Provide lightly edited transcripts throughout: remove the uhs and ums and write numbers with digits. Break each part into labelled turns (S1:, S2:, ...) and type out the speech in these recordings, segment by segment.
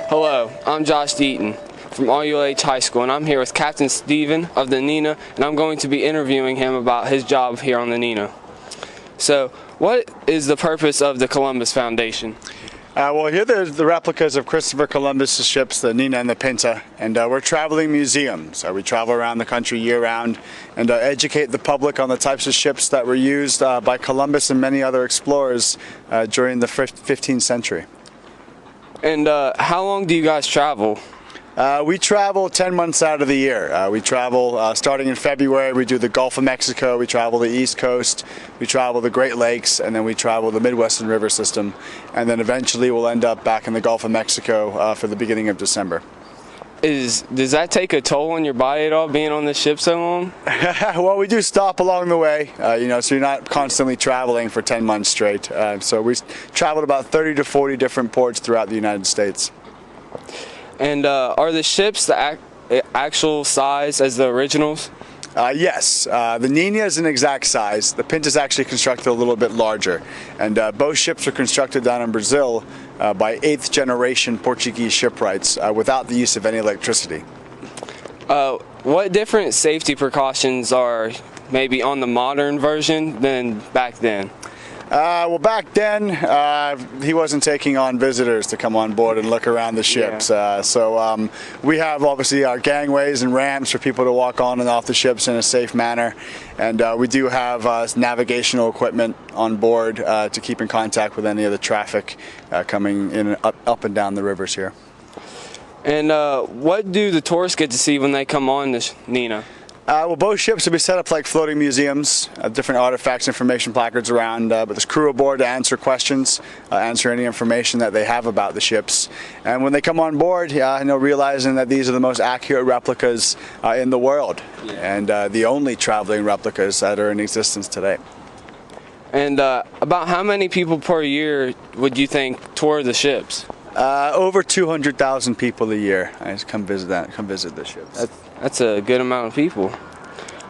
S1: Hello, I'm Josh Deaton from RULH High School, and I'm here with Captain Steven of the Nina, and I'm going to be interviewing him about his job here on the Nina. So, what is the purpose of the Columbus Foundation?
S2: Well, here there's the replicas of Christopher Columbus' ships, the Nina and the Pinta, and we're traveling museums. We travel around the country year-round and educate the public on the types of ships that were used by Columbus and many other explorers during the 15th century.
S1: And how long do you guys travel?
S2: We travel 10 months out of the year. We travel starting in February. We do the Gulf of Mexico, we travel the East Coast, we travel the Great Lakes, and then we travel the Midwestern River System. And then eventually we'll end up back in the Gulf of Mexico for the beginning of December.
S1: Does that take a toll on your body at all, being on the ship so long?
S2: Well, we do stop along the way, so you're not constantly traveling for 10 months straight. So we traveled about 30 to 40 different ports throughout the United States.
S1: And are the ships the actual size as the originals?
S2: Yes. The Nina is an exact size. The Pinta is actually constructed a little bit larger. And both ships were constructed down in Brazil by 8th generation Portuguese shipwrights without the use of any electricity.
S1: What different safety precautions are maybe on the modern version than back then?
S2: Well, back then, he wasn't taking on visitors to come on board and look around the ships.
S1: Yeah.
S2: So we have obviously our gangways and ramps for people to walk on and off the ships in a safe manner. And we do have navigational equipment on board to keep in contact with any of the traffic coming in up and down the rivers here.
S1: And what do the tourists get to see when they come on this Nina?
S2: Well, both ships will be set up like floating museums, different artifacts, information placards around, but there's crew aboard to answer questions, answer any information that they have about the ships. And when they come on board, realizing that these are the most accurate replicas in the world, and the only traveling replicas that are in existence today.
S1: And about how many people per year would you think tour the ships?
S2: Over 200,000 people a year. I just come visit the ships.
S1: That's a good amount of people.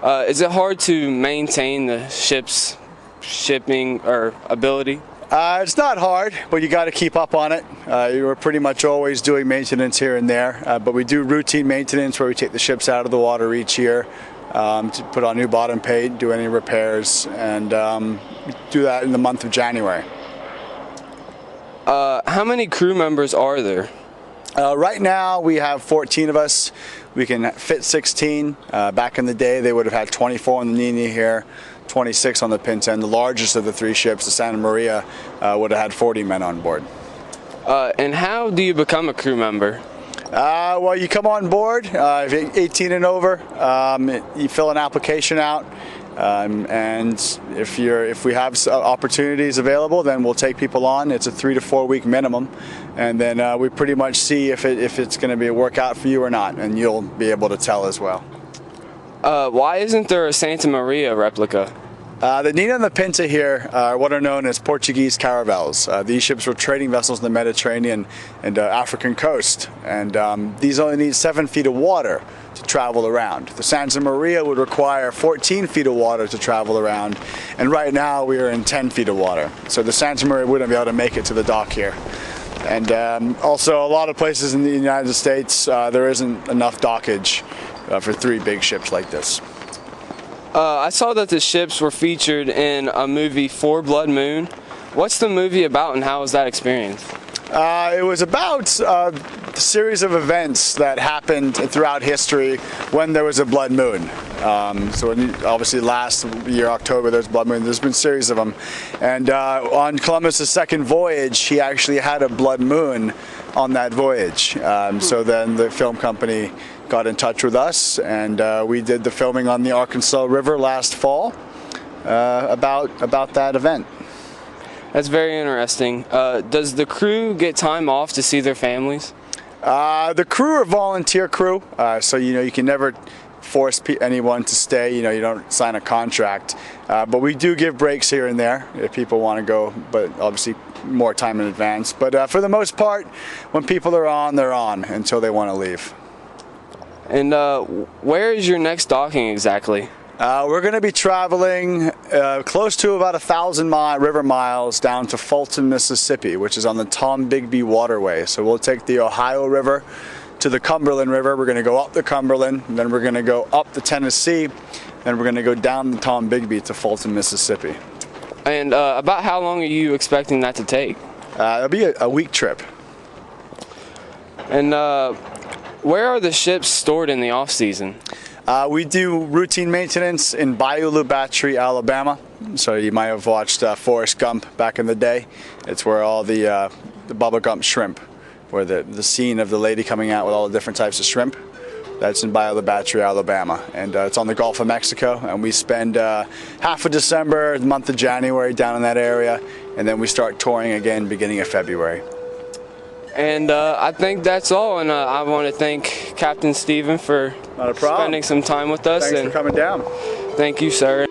S1: Is it hard to maintain the ship's shipping or ability?
S2: It's not hard, but you got to keep up on it. We're pretty much always doing maintenance here and there, but we do routine maintenance where we take the ships out of the water each year to put on new bottom paint, do any repairs, and do that in the month of January.
S1: How many crew members are there?
S2: Right now we have 14 of us. We can fit 16. Back in the day they would have had 24 on the Nina here, 26 on the Pinta, and the largest of the three ships, the Santa Maria, would have had 40 men on board.
S1: And how do you become a crew member?
S2: Well, you come on board, if you're 18 and over, you fill an application out. And if we have opportunities available, then we'll take people on. It's a 3 to 4 week minimum, and then we pretty much see if it's going to be a workout for you or not, and you'll be able to tell as well.
S1: Why isn't there a Santa Maria replica?
S2: The Nina and the Pinta here are what are known as Portuguese caravels. These ships were trading vessels in the Mediterranean and African coast, and these only need 7 feet of water to travel around. The Santa Maria would require 14 feet of water to travel around, and right now we are in 10 feet of water. So the Santa Maria wouldn't be able to make it to the dock here. And also a lot of places in the United States there isn't enough dockage for 3 big ships like this.
S1: I saw that the ships were featured in a movie, For Blood Moon. What's the movie about, and how was that experience?
S2: It was about a series of events that happened throughout history when there was a blood moon. So obviously last year, October, there's blood moon. There's been a series of them. And on Columbus' second voyage, he actually had a blood moon on that voyage. So then the film company got in touch with us, and we did the filming on the Arkansas River last fall about that event.
S1: That's very interesting. Does the crew get time off to see their families?
S2: The crew are volunteer crew, so you can never force anyone to stay. You don't sign a contract, but we do give breaks here and there if people want to go, but obviously more time in advance. But for the most part, when people are on, they're on until they want to leave.
S1: And where is your next docking exactly?
S2: We're going to be traveling close to about 1,000 river miles down to Fulton, Mississippi, which is on the Tombigbee Waterway. So we'll take the Ohio River to the Cumberland River. We're going to go up the Cumberland, and then we're going to go up the Tennessee, and we're going to go down the Tombigbee to Fulton, Mississippi.
S1: And about how long are you expecting that to take?
S2: It'll be a week trip.
S1: And where are the ships stored in the off season?
S2: We do routine maintenance in Bayou Battery, Alabama. So you might have watched Forrest Gump back in the day. It's where all the Bubba Gump shrimp, where the scene of the lady coming out with all the different types of shrimp. That's in Bayou Battery, Alabama. And it's on the Gulf of Mexico. And we spend half of December, the month of January down in that area. And then we start touring again beginning of February.
S1: And I think that's all, and I want to thank Captain Stephen for spending some time with us.
S2: Thanks for coming down.
S1: Thank you, sir.